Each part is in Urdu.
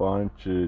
5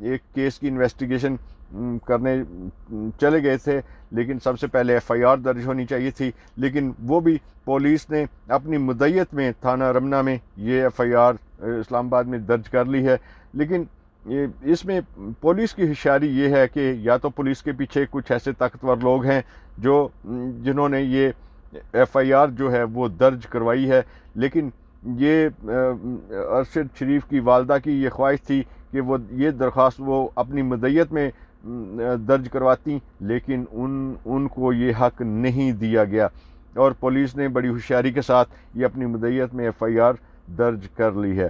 ایک کیس کی انویسٹیگیشن کرنے چلے گئے تھے، لیکن سب سے پہلے ایف آئی آر درج ہونی چاہیے تھی، لیکن وہ بھی پولیس نے اپنی مدعیت میں تھانہ رمنا میں یہ ایف آئی آر اسلام آباد میں درج کر لی ہے۔ لیکن اس میں پولیس کی ہوشیاری یہ ہے کہ یا تو پولیس کے پیچھے کچھ ایسے طاقتور لوگ ہیں جنہوں نے یہ ایف آئی آر جو ہے وہ درج کروائی ہے، لیکن یہ ارشد شریف کی والدہ کی یہ خواہش تھی کہ وہ یہ درخواست وہ اپنی مدعیت میں درج کرواتی، لیکن ان کو یہ حق نہیں دیا گیا، اور پولیس نے بڑی ہوشیاری کے ساتھ یہ اپنی مدعیت میں ایف آئی آر درج کر لی ہے۔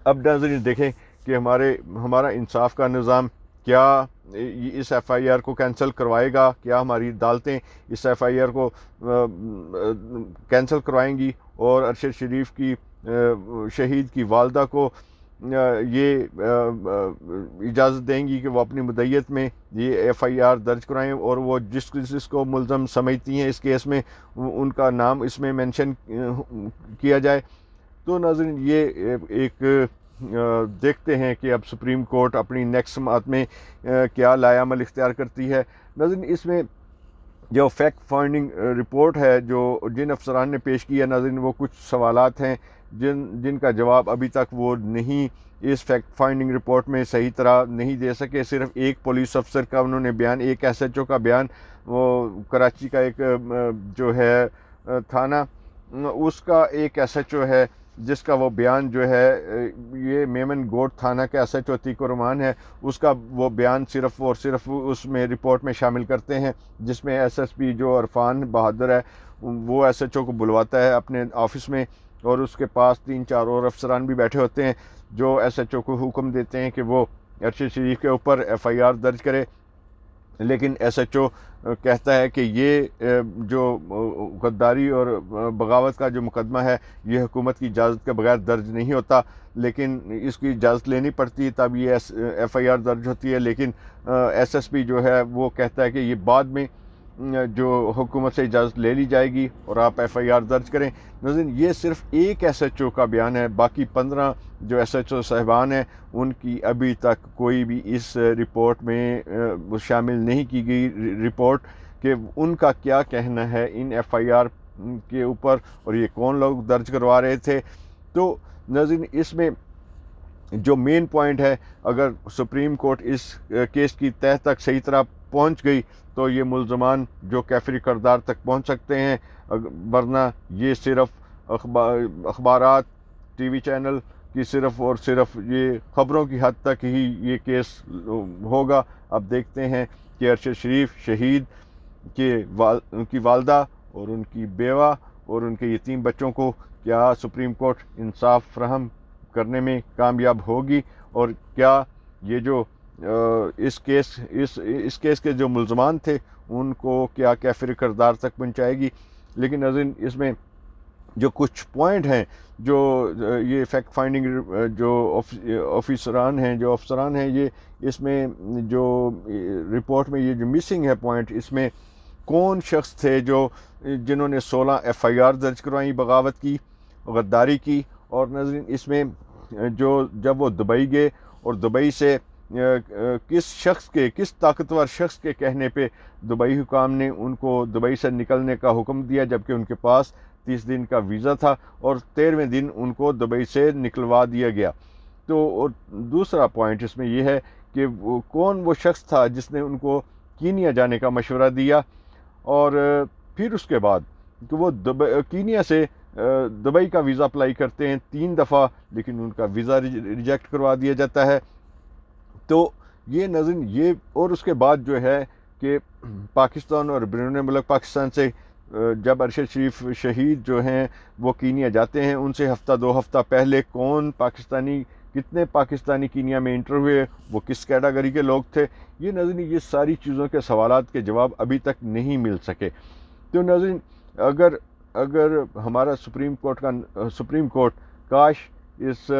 اب ناظرین دیکھیں کہ ہمارا انصاف کا نظام کیا اس ایف آئی آر کو کینسل کروائے گا، کیا ہماری عدالتیں اس ایف آئی آر کو کینسل کروائیں گی اور ارشد شریف کی شہید کی والدہ کو یہ اجازت دیں گی کہ وہ اپنی مدعیت میں یہ ایف آئی آر درج کرائیں، اور وہ جس کو ملزم سمجھتی ہیں اس کیس میں ان کا نام اس میں مینشن کیا جائے۔ تو ناظرین یہ ایک دیکھتے ہیں کہ اب سپریم کورٹ اپنی نیکسٹ سماعت میں کیا لائے عمل اختیار کرتی ہے۔ ناظرین اس میں جو فیکٹ فائنڈنگ رپورٹ ہے جن افسران نے پیش کی ہے، ناظرین وہ کچھ سوالات ہیں جن کا جواب ابھی تک وہ نہیں اس فیکٹ فائنڈنگ رپورٹ میں صحیح طرح نہیں دے سکے۔ صرف ایک پولیس افسر کا انہوں نے بیان، ایک ایس ایچ او کا بیان، وہ کراچی کا ایک جو ہے تھانہ، اس کا ایک ایس ایچ او ہے جس کا وہ بیان جو ہے یہ میمن گوٹ تھانہ کا ایس ایچ او عتیق الرحمان ہے، اس کا وہ بیان صرف اور صرف اس میں رپورٹ میں شامل کرتے ہیں، جس میں ایس ایس پی جو عرفان بہادر ہے وہ ایس ایچ او کو بلواتا ہے اپنے آفس میں، اور اس کے پاس 3-4 اور افسران بھی بیٹھے ہوتے ہیں جو ایس ایچ او کو حکم دیتے ہیں کہ وہ ارشد شریف کے اوپر ایف آئی آر درج کرے۔ لیکن ایس ایچ او کہتا ہے کہ یہ جو غداری اور بغاوت کا جو مقدمہ ہے یہ حکومت کی اجازت کے بغیر درج نہیں ہوتا، لیکن اس کی اجازت لینی پڑتی تب یہ ایف آئی آر درج ہوتی ہے۔ لیکن ایس ایس پی جو ہے وہ کہتا ہے کہ یہ بعد میں جو حکومت سے اجازت لے لی جائے گی اور آپ ایف آئی آر درج کریں۔ ناظرین یہ صرف ایک ایس ایچ او کا بیان ہے، باقی 15 جو ایس ایچ او صاحبان ہیں ان کی ابھی تک کوئی بھی اس رپورٹ میں شامل نہیں کی گئی رپورٹ کہ ان کا کیا کہنا ہے ان ایف آئی آر کے اوپر اور یہ کون لوگ درج کروا رہے تھے۔ تو ناظرین اس میں جو مین پوائنٹ ہے، اگر سپریم کورٹ اس کیس کی تہہ تک صحیح طرح پہنچ گئی تو یہ ملزمان جو کیفری کردار تک پہنچ سکتے ہیں، ورنہ یہ صرف اخبارات ٹی وی چینل کی صرف اور صرف یہ خبروں کی حد تک ہی یہ کیس ہوگا۔ اب دیکھتے ہیں کہ ارشد شریف شہید ان کی والدہ اور ان کی بیوہ اور ان کے یتیم بچوں کو کیا سپریم کورٹ انصاف فراہم کرنے میں کامیاب ہوگی، اور کیا یہ جو اس کیس کے جو ملزمان تھے ان کو کیا کیفر کردار تک پہنچائے گی۔ لیکن ناظرین اس میں جو کچھ پوائنٹ ہیں جو یہ فیکٹ فائنڈنگ جو افسران ہیں یہ اس میں جو رپورٹ میں یہ جو مسنگ ہے پوائنٹ، اس میں کون شخص تھے جنہوں نے 16 ایف آئی آر درج کروائیں بغاوت کی، غداری کی، اور ناظرین اس میں جب وہ دبئی گئے اور دبئی سے کس طاقتور شخص کے کہنے پہ دبئی حکام نے ان کو دبئی سے نکلنے کا حکم دیا، جبکہ ان کے پاس 30 دن کا ویزا تھا اور 13ویں دن ان کو دبئی سے نکلوا دیا گیا۔ تو اور دوسرا پوائنٹ اس میں یہ ہے کہ کون وہ شخص تھا جس نے ان کو کینیا جانے کا مشورہ دیا، اور پھر اس کے بعد کہ وہ کینیا سے دبئی کا ویزا اپلائی کرتے ہیں 3 دفعہ، لیکن ان کا ویزا ریجیکٹ کروا دیا جاتا ہے۔ تو یہ ناظرین یہ، اور اس کے بعد جو ہے کہ پاکستان اور بیرون ملک پاکستان سے جب ارشد شریف شہید جو ہیں وہ کینیا جاتے ہیں، ان سے ہفتہ 2 ہفتہ پہلے کتنے پاکستانی کینیا میں انٹر ہوئے، وہ کس کیٹاگری کے لوگ تھے، یہ ناظرین یہ ساری چیزوں کے سوالات کے جواب ابھی تک نہیں مل سکے۔ تو ناظرین اگر ہمارا سپریم کورٹ کاش اس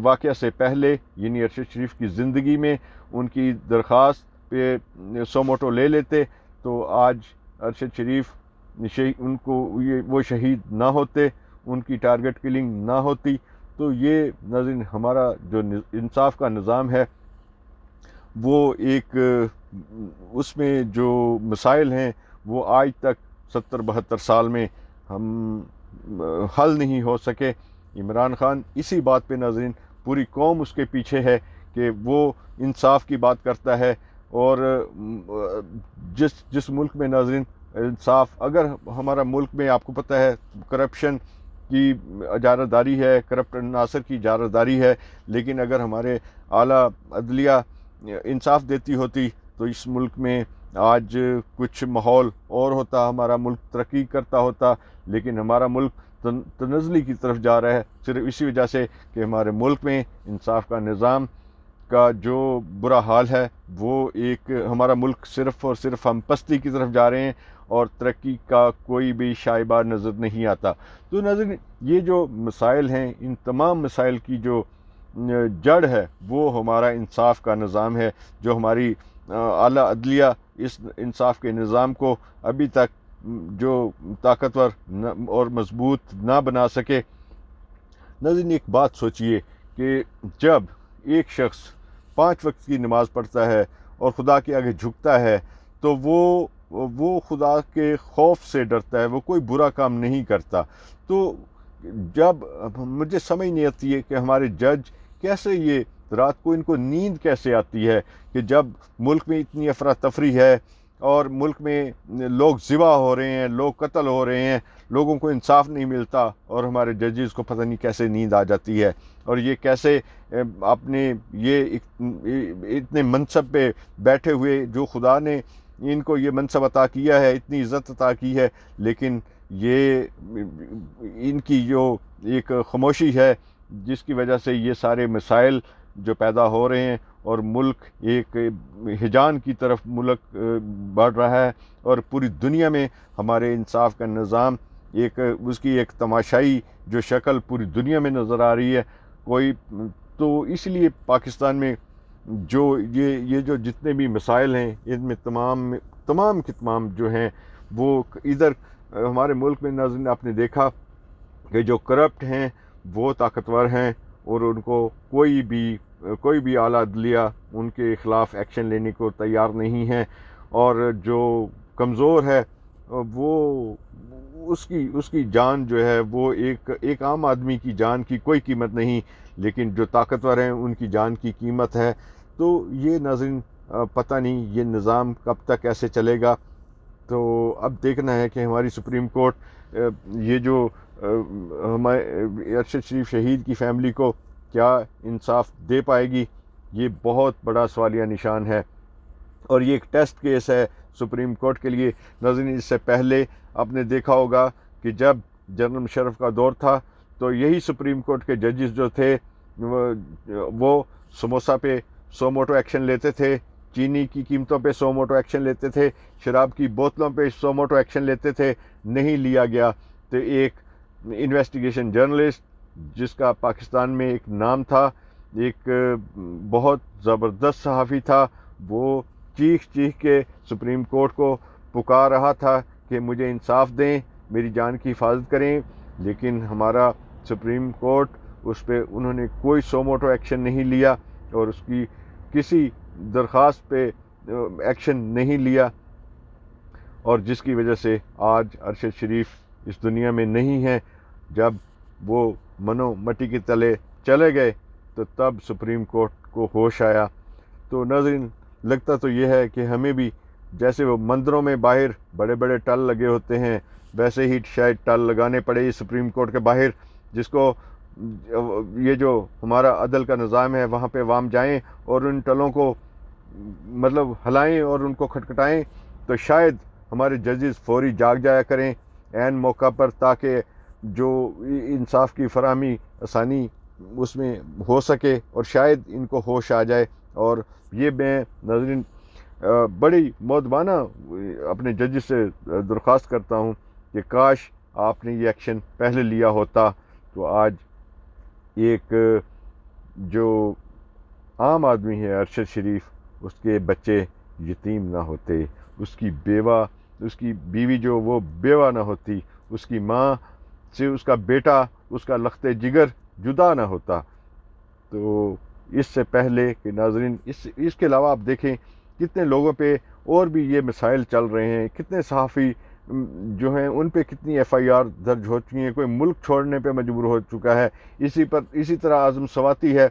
واقعہ سے پہلے یعنی ارشد شریف کی زندگی میں ان کی درخواست پہ سوموٹو لے لیتے تو آج ارشد شریف وہ شہید نہ ہوتے، ان کی ٹارگٹ کلنگ نہ ہوتی۔ تو یہ ناظرین ہمارا جو انصاف کا نظام ہے وہ ایک اس میں جو مسائل ہیں وہ آج تک 70-72 سال میں ہم حل نہیں ہو سکے۔ عمران خان اسی بات پہ ناظرین پوری قوم اس کے پیچھے ہے کہ وہ انصاف کی بات کرتا ہے، اور جس ملک میں ناظرین انصاف، اگر ہمارا ملک میں آپ کو پتہ ہے کرپشن کی اجارہ داری ہے، کرپٹ عناصر کی اجارہ داری ہے، لیکن اگر ہمارے اعلیٰ عدلیہ انصاف دیتی ہوتی تو اس ملک میں آج کچھ ماحول اور ہوتا، ہمارا ملک ترقی کرتا ہوتا، لیکن ہمارا ملک تنزلی کی طرف جا رہا ہے صرف اسی وجہ سے کہ ہمارے ملک میں انصاف کا نظام کا جو برا حال ہے، وہ ایک ہمارا ملک صرف اور صرف ہم پستی کی طرف جا رہے ہیں اور ترقی کا کوئی بھی شائبہ نظر نہیں آتا۔ تو نظر یہ جو مسائل ہیں، ان تمام مسائل کی جو جڑ ہے وہ ہمارا انصاف کا نظام ہے، جو ہماری اعلیٰ عدلیہ اس انصاف کے نظام کو ابھی تک جو طاقتور اور مضبوط نہ بنا سکے۔ ناظرین ایک بات سوچئے کہ جب ایک شخص 5 وقت کی نماز پڑھتا ہے اور خدا کے آگے جھکتا ہے تو وہ خدا کے خوف سے ڈرتا ہے، وہ کوئی برا کام نہیں کرتا۔ تو جب مجھے سمجھ نہیں آتی ہے کہ ہمارے جج کیسے یہ رات کو ان کو نیند کیسے آتی ہے کہ جب ملک میں اتنی افراتفری ہے اور ملک میں لوگ ذبح ہو رہے ہیں، لوگ قتل ہو رہے ہیں، لوگوں کو انصاف نہیں ملتا، اور ہمارے ججز کو پتہ نہیں کیسے نیند آ جاتی ہے، اور یہ کیسے اپنے یہ اتنے منصب پہ بیٹھے ہوئے، جو خدا نے ان کو یہ منصب عطا کیا ہے، اتنی عزت عطا کی ہے، لیکن یہ ان کی جو ایک خاموشی ہے جس کی وجہ سے یہ سارے مسائل جو پیدا ہو رہے ہیں اور ملک ایک ہجان کی طرف ملک بڑھ رہا ہے، اور پوری دنیا میں ہمارے انصاف کا نظام اس کی ایک تماشائی جو شکل پوری دنیا میں نظر آ رہی ہے کوئی۔ تو اس لیے پاکستان میں جو یہ جو جتنے بھی مسائل ہیں، ان میں تمام کے تمام جو ہیں وہ ادھر ہمارے ملک میں ناظرین آپ نے دیکھا کہ جو کرپٹ ہیں وہ طاقتور ہیں، اور ان کو کوئی بھی اعلیٰ عدلیہ ان کے خلاف ایکشن لینے کو تیار نہیں ہے، اور جو کمزور ہے وہ اس کی جان جو ہے وہ ایک عام آدمی کی جان کی کوئی قیمت نہیں، لیکن جو طاقتور ہیں ان کی جان کی قیمت ہے۔ تو یہ ناظرین پتہ نہیں یہ نظام کب تک ایسے چلے گا۔ تو اب دیکھنا ہے کہ ہماری سپریم کورٹ یہ جو ہمارے ارشد شریف شہید کی فیملی کو کیا انصاف دے پائے گی، یہ بہت بڑا سوالیہ نشان ہے، اور یہ ایک ٹیسٹ کیس ہے سپریم کورٹ کے لیے۔ ناظرین اس سے پہلے آپ نے دیکھا ہوگا کہ جب جنرل مشرف کا دور تھا تو یہی سپریم کورٹ کے ججز جو تھے وہ سموسہ پہ 100 موٹو ایکشن لیتے تھے، چینی کی قیمتوں پہ 100 موٹو ایکشن لیتے تھے، شراب کی بوتلوں پہ 100 موٹو ایکشن لیتے تھے، نہیں لیا گیا۔ تو ایک انویسٹیگیشن جرنلسٹ جس کا پاکستان میں ایک نام تھا، ایک بہت زبردست صحافی تھا، وہ چیخ کے سپریم کورٹ کو پکار رہا تھا کہ مجھے انصاف دیں، میری جان کی حفاظت کریں، لیکن ہمارا سپریم کورٹ اس پہ انہوں نے کوئی 100 موٹو ایکشن نہیں لیا، اور اس کی کسی درخواست پہ ایکشن نہیں لیا، اور جس کی وجہ سے آج ارشد شریف اس دنیا میں نہیں ہے۔ جب وہ منو مٹی کے تلے چلے گئے تو تب سپریم کورٹ کو ہوش آیا۔ تو ناظرین لگتا تو یہ ہے کہ ہمیں بھی جیسے وہ مندروں میں باہر بڑے بڑے ٹل لگے ہوتے ہیں، ویسے ہی شاید ٹل لگانے پڑے سپریم کورٹ کے باہر، جس کو یہ جو ہمارا عدل کا نظام ہے وہاں پہ عوام جائیں اور ان ٹلوں کو مطلب ہلائیں اور ان کو کھٹکھٹائیں، تو شاید ہمارے ججز فوری جاگ جایا کریں عین موقع پر، تاکہ جو انصاف کی فراہمی آسانی اس میں ہو سکے، اور شاید ان کو ہوش آ جائے۔ اور یہ میں ناظرین بڑی مؤدبانہ اپنے ججز سے درخواست کرتا ہوں کہ کاش آپ نے یہ ایکشن پہلے لیا ہوتا، تو آج ایک جو عام آدمی ہے ارشد شریف، اس کے بچے یتیم نہ ہوتے، اس کی بیوی جو وہ بیوہ نہ ہوتی، اس کی ماں سے اس کا بیٹا، اس کا لخت جگر جدا نہ ہوتا۔ تو اس سے پہلے کہ ناظرین اس کے علاوہ آپ دیکھیں کتنے لوگوں پہ اور بھی یہ مسائل چل رہے ہیں، کتنے صحافی جو ہیں ان پہ کتنی ایف آئی آر درج ہو چکی ہیں، کوئی ملک چھوڑنے پہ مجبور ہو چکا ہے، اسی طرح اعظم سواتی ہے،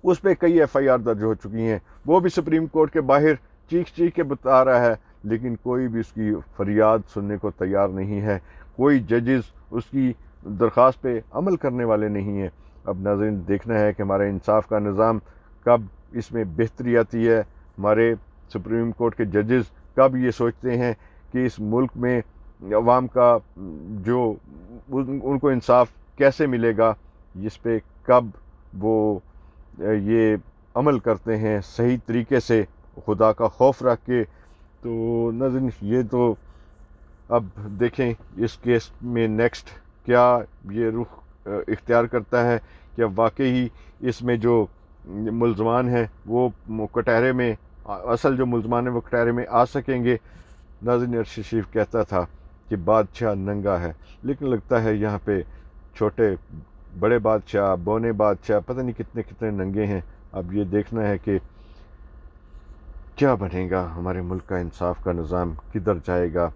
اس پہ کئی ایف آئی آر درج ہو چکی ہیں، وہ بھی سپریم کورٹ کے باہر چیخ چیخ کے بتا رہا ہے، لیکن کوئی بھی اس کی فریاد سننے کو تیار نہیں ہے، کوئی ججز اس کی درخواست پہ عمل کرنے والے نہیں ہیں۔ اب ناظرین دیکھنا ہے کہ ہمارے انصاف کا نظام کب اس میں بہتری آتی ہے، ہمارے سپریم کورٹ کے ججز کب یہ سوچتے ہیں کہ اس ملک میں عوام کا جو ان کو انصاف کیسے ملے گا، اس پہ کب وہ یہ عمل کرتے ہیں صحیح طریقے سے خدا کا خوف رکھ کے۔ تو ناظرین یہ تو اب دیکھیں اس کیس میں نیکسٹ کیا یہ رخ اختیار کرتا ہے، کہ واقعی اس میں جو ملزمان ہیں وہ کٹہرے میں، اصل جو ملزمان ہیں وہ کٹہرے میں آ سکیں گے۔ ناظرین ارشد شریف کہتا تھا کہ بادشاہ ننگا ہے، لیکن لگتا ہے یہاں پہ چھوٹے بڑے بادشاہ، بونے بادشاہ، پتہ نہیں کتنے کتنے ننگے ہیں۔ اب یہ دیکھنا ہے کہ کیا بنے گا، ہمارے ملک کا انصاف کا نظام کدھر جائے گا،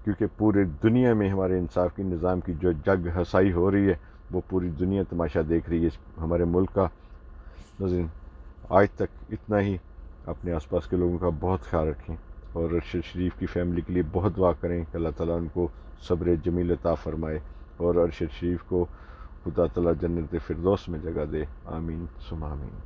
کیونکہ پورے دنیا میں ہمارے انصاف کی نظام کی جو جگ ہسائی ہو رہی ہے وہ پوری دنیا تماشا دیکھ رہی ہے ہمارے ملک کا۔ ناظرین آج تک اتنا ہی، اپنے آس پاس کے لوگوں کا بہت خیال رکھیں، اور ارشد شریف کی فیملی کے لیے بہت دعا کریں کہ اللہ تعالیٰ ان کو صبر جمیل عطا فرمائے، اور ارشد شریف کو خدا تعالیٰ جنت فردوس میں جگہ دے، آمین ثم آمین۔